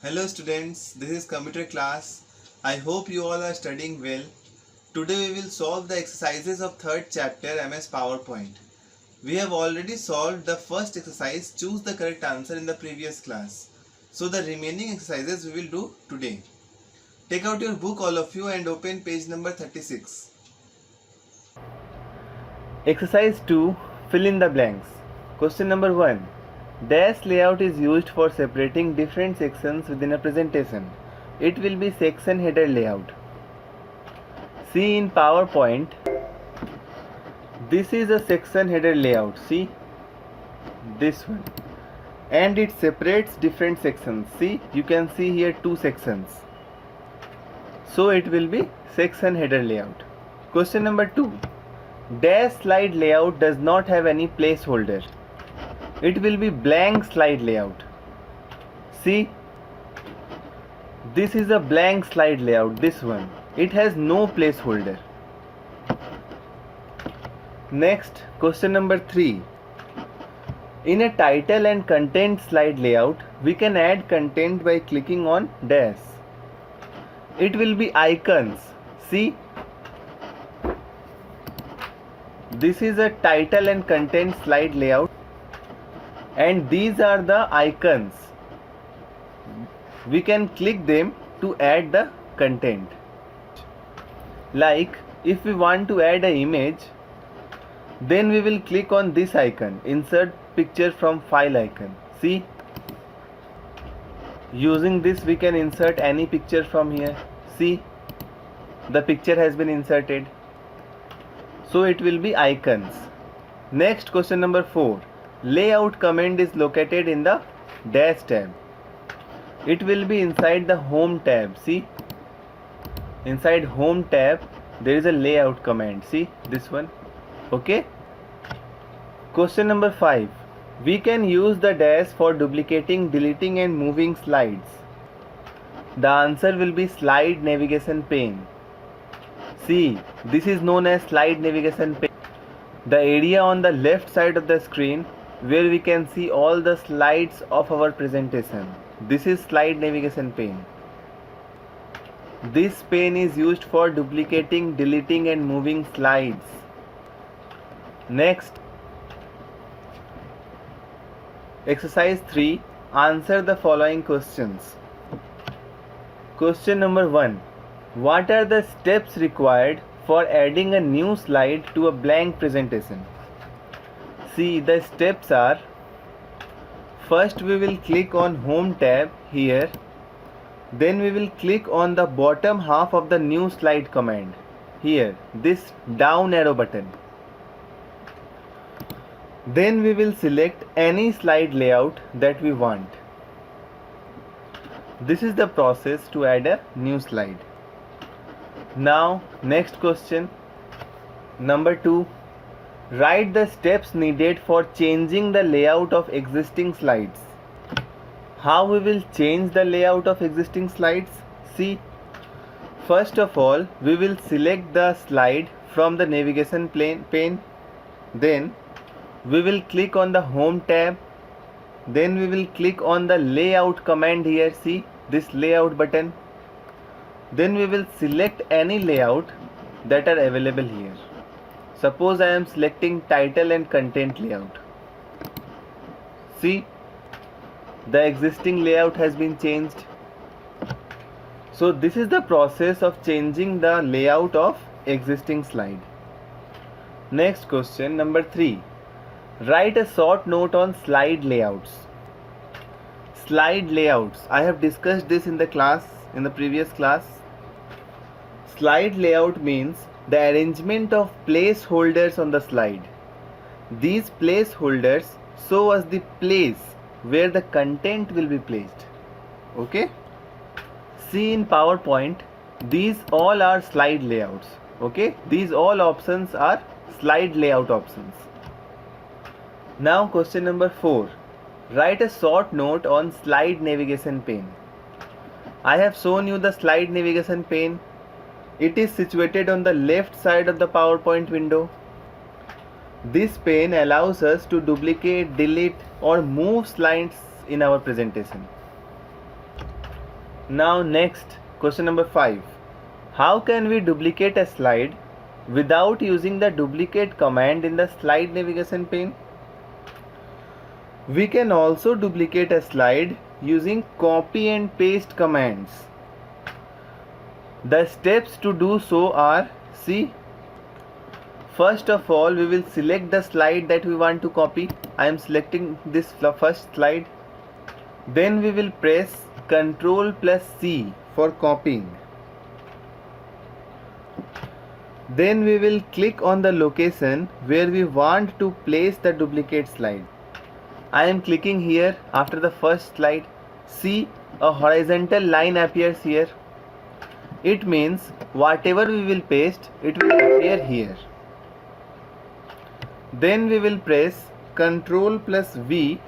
Hello students, this is computer class. I hope you all are studying well. Today we will solve the exercises of third chapter MS PowerPoint. We have already solved the first exercise, choose the correct answer, in the previous class. So the remaining exercises we will do today. Take out your book all of you and open page number 36. Exercise 2. Fill in the blanks. Question number 1. Dash layout is used for separating different sections within a presentation. It will be section header layout. See in PowerPoint, this is a section header layout. See this one. And it separates different sections. See, you can see here two sections. So it will be section header layout. Question number 2. Dash slide layout does not have any placeholder. It will be blank slide layout. See, this is a blank slide layout, this one. It has no placeholder. Next, question number 3. In a title and content slide layout, we can add content by clicking on dash. It will be icons. See, this is a title and content slide layout, and these are the icons. We can click them to add the content. Like if we want to add an image, then we will click on this icon, insert picture from file icon. See, using this we can insert any picture from here. See, the picture has been inserted. So it will be icons. Next, question number 4. Layout command is located in the dash tab. It will be inside the home tab. See, inside home tab there is a layout command. See this one. Okay. Question number 5. We can use the dash for duplicating, deleting and moving slides. The answer will be slide navigation pane. See, this is known as slide navigation pane. The area on the left side of the screen where we can see all the slides of our presentation. This is slide navigation pane. This pane is used for duplicating, deleting and moving slides. Next, exercise 3. Answer the following questions. Question number 1. What are the steps required for adding a new slide to a blank presentation? See, the steps are: first we will click on home tab here. Then we will click on the bottom half of the new slide command here, this down arrow button. Then we will select any slide layout that we want. This is the process to add a new slide. Now, next question. Number 2. Write the steps needed for changing the layout of existing slides. How we will change the layout of existing slides? See, first of all, we will select the slide from the navigation pane. Then we will click on the home tab. Then we will click on the layout command here. See, this layout button. Then we will select any layout that are available here. Suppose I am selecting title and content layout. See, the existing layout has been changed. So this is the process of changing the layout of existing slide. Next question, number 3. Write a short note on slide layouts. Slide layouts, I have discussed this in the previous class. Slide layout means the arrangement of placeholders on the slide. These placeholders show us the place where the content will be placed. Okay? See in PowerPoint, these all are slide layouts. Okay? These all options are slide layout options. Now question number 4. Write a short note on slide navigation pane. I have shown you the slide navigation pane. It is situated on the left side of the PowerPoint window. This pane allows us to duplicate, delete or move slides in our presentation. Now next, question number 5. How can we duplicate a slide without using the duplicate command in the slide navigation pane? We can also duplicate a slide using copy and paste commands. The steps to do so are, see, first of all we will select the slide that we want to copy. I am selecting this first slide. Then we will press Ctrl+C for copying. Then we will click on the location where we want to place the duplicate slide. I am clicking here after the first slide. See, a horizontal line appears here. It means whatever we will paste, it will appear here. Then we will press Ctrl+V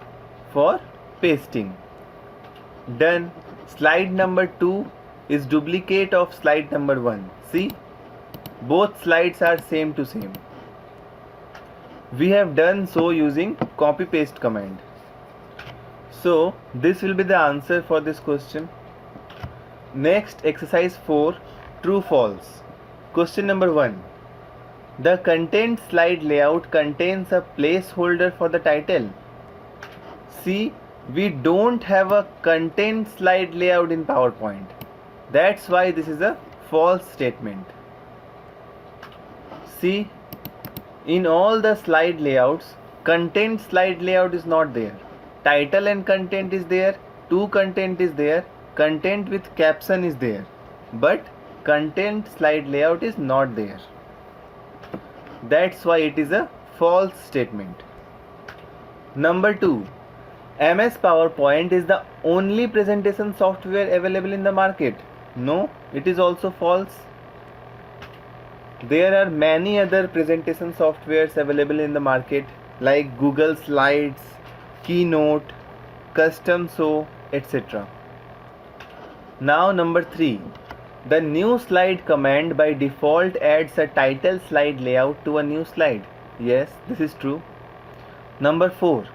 for pasting. Done. Slide number 2 is duplicate of slide number 1. See, both slides are same to same. We have done so using copy paste command. So this will be the answer for this question. Next, exercise 4, true false. Question number 1. The content slide layout contains a placeholder for the title. See, we don't have a content slide layout in PowerPoint. That's why this is a false statement. See, in all the slide layouts, content slide layout is not there. Title and content is there, to content is there, content with caption is there, but content slide layout is not there. That's why it is a false statement. Number 2. MS PowerPoint is the only presentation software available in the market. No, it is also false. There are many other presentation softwares available in the market like Google Slides, Keynote, Custom Show, etc. Now number 3. The new slide command by default adds a title slide layout to a new slide. Yes, this is true. Number 4.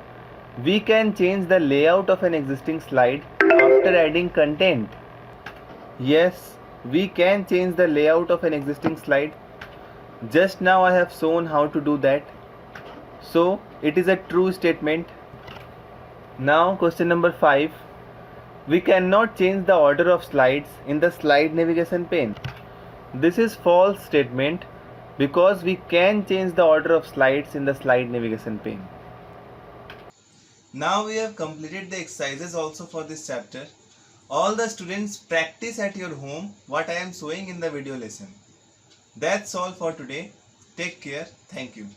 We can change the layout of an existing slide after adding content. Yes, we can change the layout of an existing slide. Just now I have shown how to do that. So it is a true statement. Now question number 5. We cannot change the order of slides in the slide navigation pane. This is false statement because we can change the order of slides in the slide navigation pane. Now we have completed the exercises also for this chapter. All the students practice at your home what I am showing in the video lesson. That's all for today. Take care. Thank you.